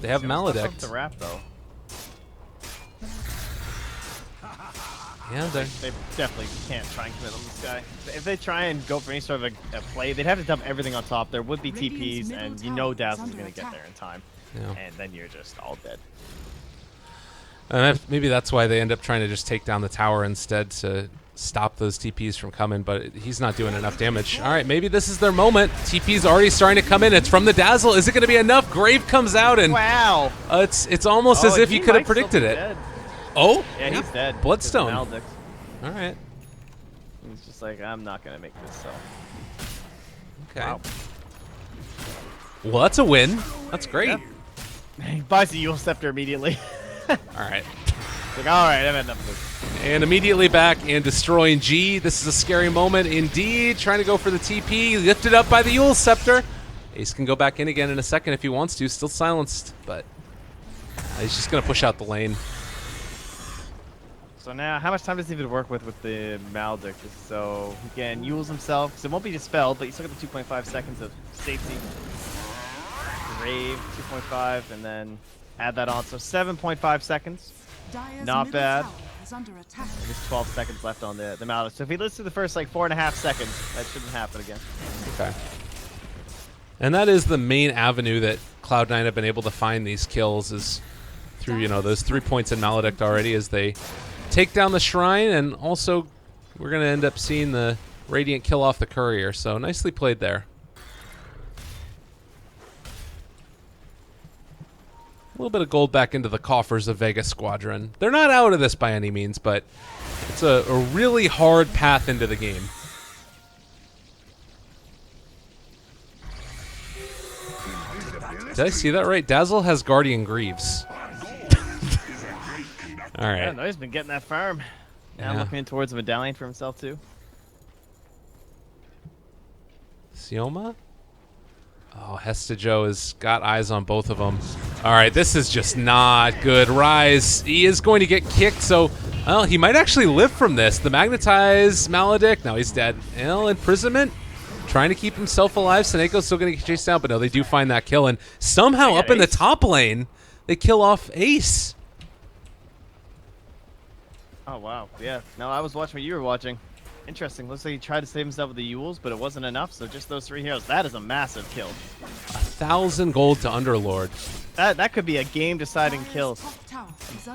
Speaker 1: They have Maledict.
Speaker 3: The wrap, though.
Speaker 1: Yeah,
Speaker 3: They definitely can't try and commit on this guy. If they try and go for any sort of a play, they'd have to dump everything on top. There would be TPs, and Dazzle's going to get there in time.
Speaker 1: Yeah.
Speaker 3: And then you're just all dead.
Speaker 1: Maybe that's why they end up trying to just take down the tower instead to stop those TPs from coming, but he's not doing enough damage. All right, maybe this is their moment. TP's already starting to come in. It's from the Dazzle. Is it going to be enough? Grave comes out, and
Speaker 3: wow,
Speaker 1: it's almost as if you could have predicted it.
Speaker 3: Dead.
Speaker 1: Oh,
Speaker 3: yeah, he's dead.
Speaker 1: Bloodstone.
Speaker 3: All
Speaker 1: right.
Speaker 3: He's just like, I'm not going to make this, so.
Speaker 1: Okay.
Speaker 3: Wow.
Speaker 1: Well, that's a win. That's great.
Speaker 3: Yeah. He buys the Yule Scepter immediately.
Speaker 1: All right.
Speaker 3: Like, all right, I've had enough of this.
Speaker 1: And immediately back and destroying G. This is a scary moment indeed. Trying to go for the TP. Lifted up by the Yule Scepter. Ace can go back in again in a second if he wants to. Still silenced, but he's just going to push out the lane.
Speaker 3: So now, how much time does he even work with the Maledict? So he can use himself, because it won't be dispelled, but you still get the 2.5 seconds of safety. Grave, 2.5, and then add that on. So 7.5 seconds. Not bad. Just 12 seconds left on the Maledict. So if he lives through the first, like, 4.5 seconds, that shouldn't happen again.
Speaker 1: Okay. And that is the main avenue that Cloud9 have been able to find these kills is through, those 3 points in Maledict already as they take down the Shrine, and also we're going to end up seeing the Radiant kill off the Courier, so nicely played there. A little bit of gold back into the coffers of Vega Squadron. They're not out of this by any means, but it's a really hard path into the game. Did I see that right? Dazzle has Guardian Greaves. All right.
Speaker 3: Yeah, no, he's been getting that farm. Now looking in towards a medallion for himself, too.
Speaker 1: Sioma? Oh, Hestejo has got eyes on both of them. All right, this is just not good. Rise, he is going to get kicked, so well, he might actually live from this. The magnetized Maledict, now he's dead. Well, imprisonment, trying to keep himself alive. Seneco's still going to get chased down, but no, they do find that kill, and somehow up in the top lane, they kill off Ace.
Speaker 3: Oh, wow. Yeah. No, I was watching what you were watching. Interesting. Looks like he tried to save himself with the Yules, but it wasn't enough, so just those 3 heroes. That is a massive kill.
Speaker 1: 1,000 gold to Underlord.
Speaker 3: That could be a game-deciding kill.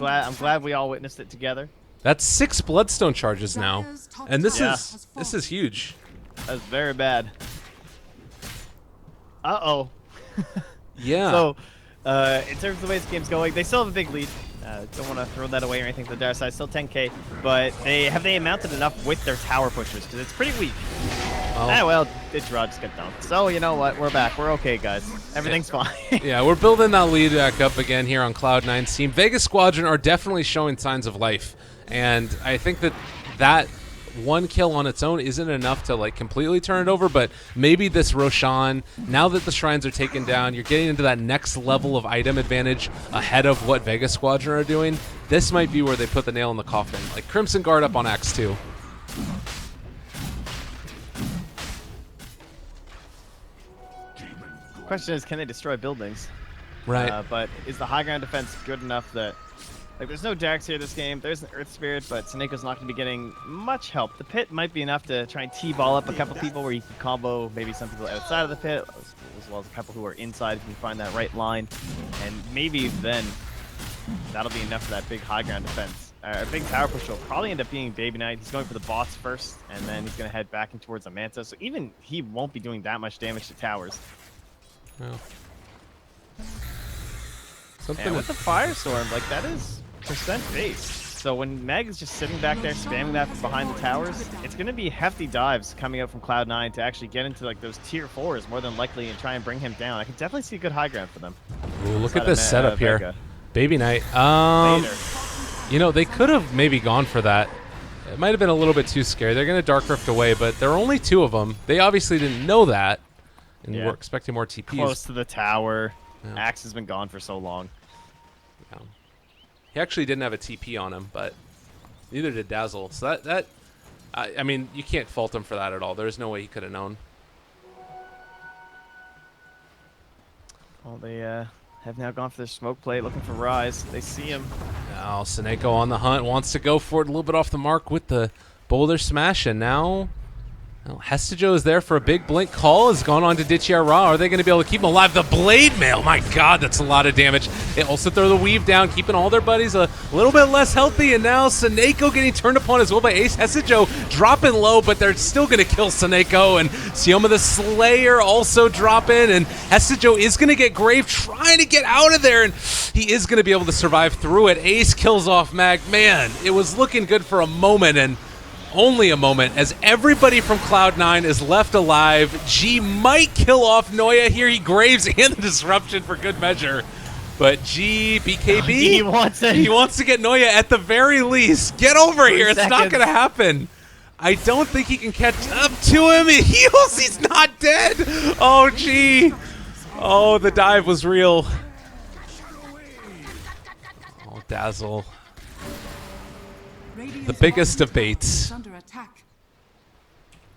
Speaker 3: I'm glad we all witnessed it together.
Speaker 1: That's 6 Bloodstone charges now, and this is huge.
Speaker 3: That's very bad. Uh-oh.
Speaker 1: Yeah.
Speaker 3: So, in terms of the way this game's going, they still have a big lead. Don't want to throw that away or anything to the dark side. Still 10k, but they mounted enough with their tower pushers because it's pretty weak. Well, it's Rod just got dumped. So you know what? We're back. We're okay, guys. Everything's fine.
Speaker 1: Yeah, we're building that lead back up again here on Cloud9's team. Vega Squadron are definitely showing signs of life, and I think that one kill on its own isn't enough to like completely turn it over, but maybe this Roshan, now that the shrines are taken down, you're getting into that next level of item advantage ahead of what Vega Squadron are doing. This might be where they put the nail in the coffin. Like Crimson Guard up on Axe 2.
Speaker 3: Question is, can they destroy buildings?
Speaker 1: Right.
Speaker 3: But is the high ground defense good enough that, like, there's no Darks here this game. There's an Earth Spirit, but Seneco's not going to be getting much help. The pit might be enough to try and T-ball up a couple people where you can combo maybe some people outside of the pit, as well as a couple who are inside if you find that right line. And maybe then that'll be enough for that big high ground defense. A big tower push will probably end up being Baby Knight. He's going for the bots first, and then he's going to head back in towards the Manta. So even he won't be doing that much damage to towers.
Speaker 1: Oh.
Speaker 3: And with the Firestorm, like, that is percent base. So when Meg is just sitting back there spamming that from behind the towers, it's going to be hefty dives coming out from Cloud9 to actually get into like those tier 4s more than likely and try and bring him down. I can definitely see a good high ground for them.
Speaker 1: Ooh, look at this setup here.
Speaker 3: Vega.
Speaker 1: Baby Knight. You know, they could have maybe gone for that. It might have been a little bit too scary. They're going to Dark Rift away, but there are only 2 of them. They obviously didn't know that, and we're expecting more TPs.
Speaker 3: Close to the tower.
Speaker 1: Yeah.
Speaker 3: Axe has been gone for so long.
Speaker 1: Yeah. He actually didn't have a TP on him, but neither did Dazzle. So I mean, you can't fault him for that at all. There's no way he could have known.
Speaker 3: Well, they have now gone for their smoke plate, looking for Rise. They see him.
Speaker 1: Now Seneco on the hunt, wants to go for it a little bit off the mark with the boulder smash, and now Hestejo is there for a big blink call. Has gone on to Ditchiar Ra. Are they going to be able to keep him alive? The blade mail, my god, that's a lot of damage. They also throw the weave down, keeping all their buddies a little bit less healthy, and now Seneco getting turned upon as well by Ace. Hestejo dropping low, but they're still going to kill Seneco, and Sioma the Slayer also dropping, and Hestejo is going to get Grave, trying to get out of there, and he is going to be able to survive through it. Ace kills off Mag. Man, it was looking good for a moment, and only a moment, as everybody from Cloud9 is left alive. G might kill off Noya here. He Graves and the Disruption for good measure. But G, BKB,
Speaker 3: He wants it.
Speaker 1: He wants to get Noya at the very least. Get over here. It's not going to happen. I don't think he can catch up to him. He heals. He's not dead. Oh, G. Oh, the dive was real. Oh, Dazzle. The biggest debates.
Speaker 5: Under attack.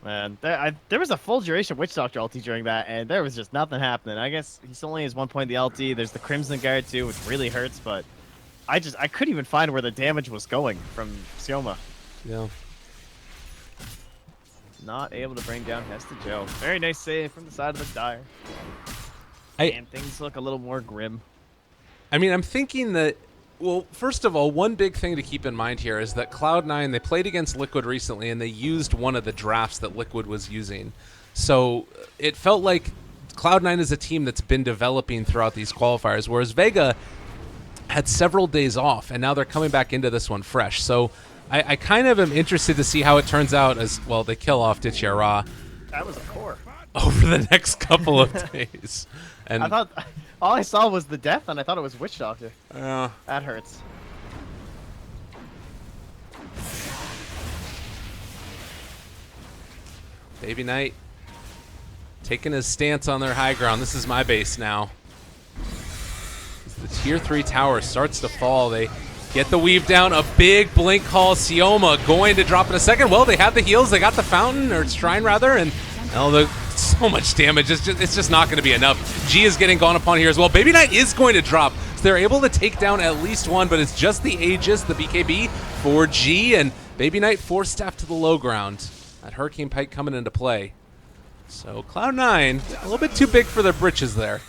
Speaker 3: Man, there was a full duration Witch Doctor ulti during that, and there was just nothing happening. I guess he's only has 1 point in the ulti. There's the Crimson Guard too, which really hurts, but I couldn't even find where the damage was going from Sioma.
Speaker 1: Yeah.
Speaker 3: Not able to bring down Hestejo. Very nice save from the side of the Dire. And things look a little more grim.
Speaker 1: I mean, I'm thinking that, well, first of all, one big thing to keep in mind here is that Cloud9, they played against Liquid recently, and they used one of the drafts that Liquid was using. So it felt like Cloud9 is a team that's been developing throughout these qualifiers, whereas Vega had several days off, and now they're coming back into this one fresh. So I kind of am interested to see how it turns out as, well, they kill off Ditchiar Ra
Speaker 3: That was a core.
Speaker 1: over the next couple of days. And
Speaker 3: I thought all I saw was the death, and I thought it was Witch Doctor.
Speaker 1: Yeah.
Speaker 3: That hurts.
Speaker 1: Baby Knight taking his stance on their high ground. This is my base now. As the tier 3 tower starts to fall, they get the weave down. A big blink call. Sioma going to drop in a second. Well, they have the heals. They got the fountain, or shrine rather, and so much damage. It's just not going to be enough. G is getting gone upon here as well. Baby Knight is going to drop. So they're able to take down at least one, but it's just the Aegis, the BKB for G, and Baby Knight force staff to the low ground. That Hurricane Pike coming into play. So Cloud9, a little bit too big for their britches there.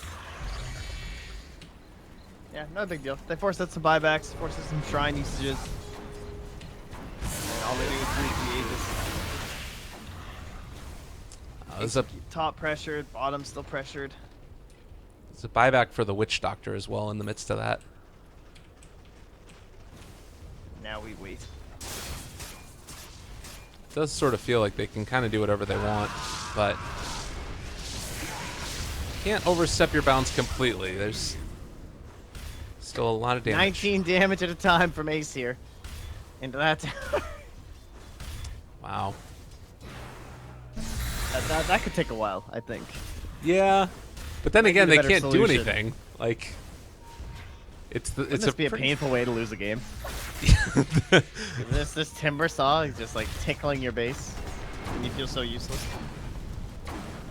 Speaker 3: Yeah, no big deal. They forced out some buybacks, forced out some shrine usages. And all they do is use the Aegis.
Speaker 1: There's a
Speaker 3: Top pressured, bottom still pressured.
Speaker 1: buyback for the Witch Doctor as well in the midst of that.
Speaker 3: Now we wait.
Speaker 1: It does sort of feel like they can kind of do whatever they want, but can't overstep your bounds completely. There's still a lot of damage.
Speaker 3: 19 damage at a time from Ace here. Into that tower.
Speaker 1: Wow.
Speaker 3: That could take a while, I think.
Speaker 1: Yeah, but then
Speaker 3: Might
Speaker 1: again,
Speaker 3: be
Speaker 1: they
Speaker 3: the
Speaker 1: can't
Speaker 3: better
Speaker 1: do
Speaker 3: solution.
Speaker 1: anything. Like, it's
Speaker 3: It's be a
Speaker 1: pretty-
Speaker 3: painful way to lose a game. This Timber Saw is just like tickling your base, and you feel so useless.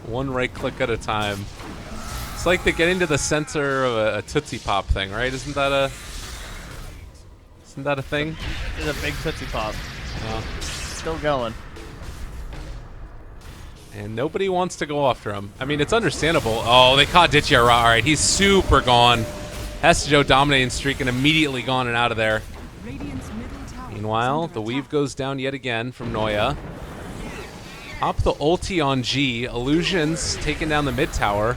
Speaker 1: One right click at a time. It's like the getting to the center of a Tootsie Pop thing, right? Isn't that a thing?
Speaker 3: It's a big Tootsie Pop.
Speaker 1: Yeah.
Speaker 3: Still going.
Speaker 1: And nobody wants to go after him. I mean, it's understandable. Oh, they caught Ditya. All right, he's super gone. Hestejo dominating streak and immediately gone and out of there.
Speaker 5: Radiant's middle tower is
Speaker 1: Meanwhile,
Speaker 5: under
Speaker 1: the weave
Speaker 5: attack.
Speaker 1: goes down yet again from Noya. Pop the ulti on G. Illusions taking down the mid tower.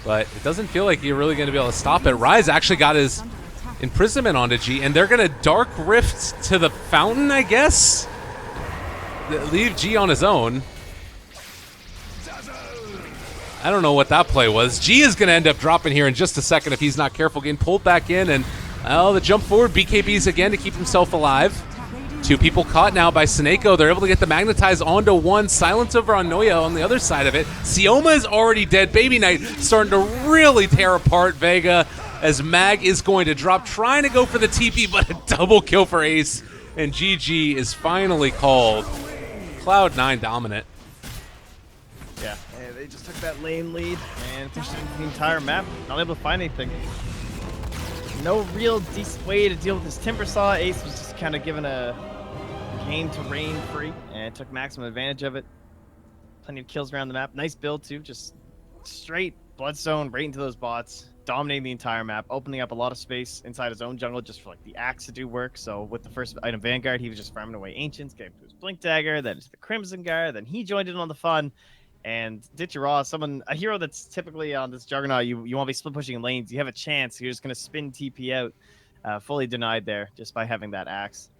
Speaker 1: But it doesn't feel like you're really going to be able to stop it. Ryze actually got his
Speaker 5: Under attack.
Speaker 1: imprisonment onto G, and they're going to Dark Rift to the fountain, I guess? Leave G on his own. I don't know what that play was. G is going to end up dropping here in just a second if he's not careful. Getting pulled back in, and the jump forward. BKBs again to keep himself alive. Two people caught now by Seneko. They're able to get the Magnetize onto one. Silence over on Noya on the other side of it. Sioma is already dead. Baby Knight starting to really tear apart Vega as Mag is going to drop, trying to go for the TP, but a double kill for Ace. And GG is finally called. Cloud9 dominant.
Speaker 3: Yeah, they just took that lane lead and pushed it into the entire map. Not able to find anything. No real decent way to deal with this Timber Saw. Ace was just kind of given a game to rain free and took maximum advantage of it. Plenty of kills around the map. Nice build too, just straight Bloodstone right into those bots, dominating the entire map, opening up a lot of space inside his own jungle just for like the axe to do work. So with the first item Vanguard, he was just farming away Ancients, getting to his Blink Dagger, then to the Crimson Guard, then he joined in on the fun. And Ditya, a hero that's typically on this Juggernaut, you want to be split pushing in lanes. You have a chance. You're just going to spin TP out. Fully denied there just by having that axe.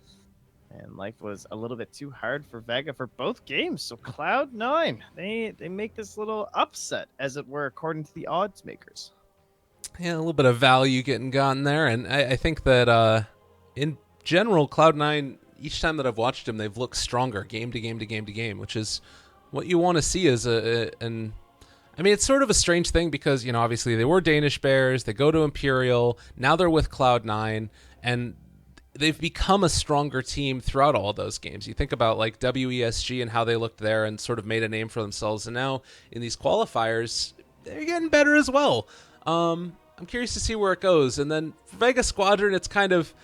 Speaker 3: And life was a little bit too hard for Vega for both games. So Cloud9, they make this little upset, as it were, according to the odds makers.
Speaker 1: Yeah, a little bit of value getting gotten there. And I think that in general, Cloud9, each time that I've watched him, they've looked stronger game to game to game to game, which is what you want to see is I mean, it's sort of a strange thing because, you know, obviously they were Danish Bears, they go to Imperial, now they're with Cloud9, and they've become a stronger team throughout all of those games. You think about like WESG and how they looked there and sort of made a name for themselves, and now in these qualifiers, they're getting better as well. I'm curious to see where it goes. And then for Vega Squadron, it's kind of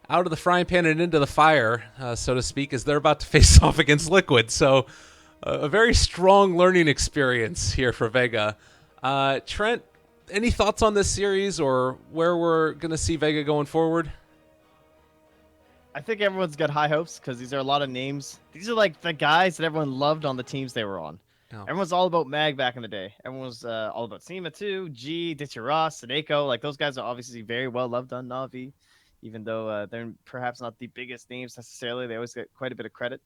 Speaker 1: out of the frying pan and into the fire, so to speak, as they're about to face off against Liquid. So a very strong learning experience here for Vega. Trent, any thoughts on this series or where we're going to see Vega going forward?
Speaker 3: I think everyone's got high hopes because these are a lot of names. These are like the guys that everyone loved on the teams they were on.
Speaker 1: Oh.
Speaker 3: Everyone's all about Mag back in the day. Everyone was all about Sima too, G, Ditya, Seneko. Like those guys are obviously very well loved on Na'Vi, even though they're perhaps not the biggest names necessarily. They always get quite a bit of credit.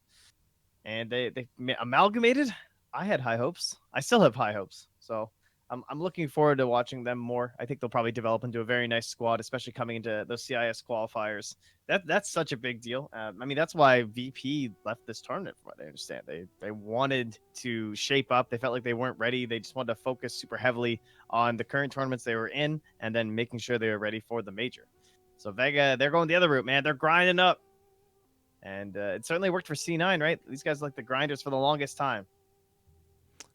Speaker 3: And they amalgamated. I had high hopes. I still have high hopes. So I'm looking forward to watching them more. I think they'll probably develop into a very nice squad, especially coming into those CIS qualifiers. That's such a big deal. I mean, that's why VP left this tournament, from what I understand. They wanted to shape up. They felt like they weren't ready. They just wanted to focus super heavily on the current tournaments they were in, and then making sure they were ready for the major. So Vega, they're going the other route, man. They're grinding up, and it certainly worked for C9, right? These guys are like the grinders for the longest time.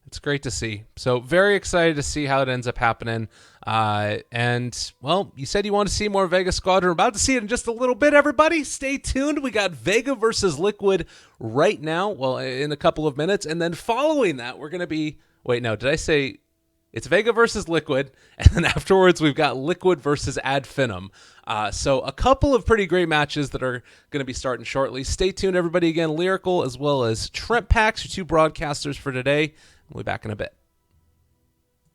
Speaker 1: It's great to see. So very excited to see how it ends up happening. And, well, you said you want to see more Vega Squadron. We're about to see it in just a little bit, everybody. Stay tuned. We got Vega versus Liquid right now, well, in a couple of minutes. And then following that, we're going to be... Wait, no, did I say... It's Vega versus Liquid, and then afterwards we've got Liquid versus Ad Finum. So a couple of pretty great matches that are going to be starting shortly. Stay tuned, everybody. Again, Lyrical as well as Trent Pax, your two broadcasters for today. We'll be back in a bit.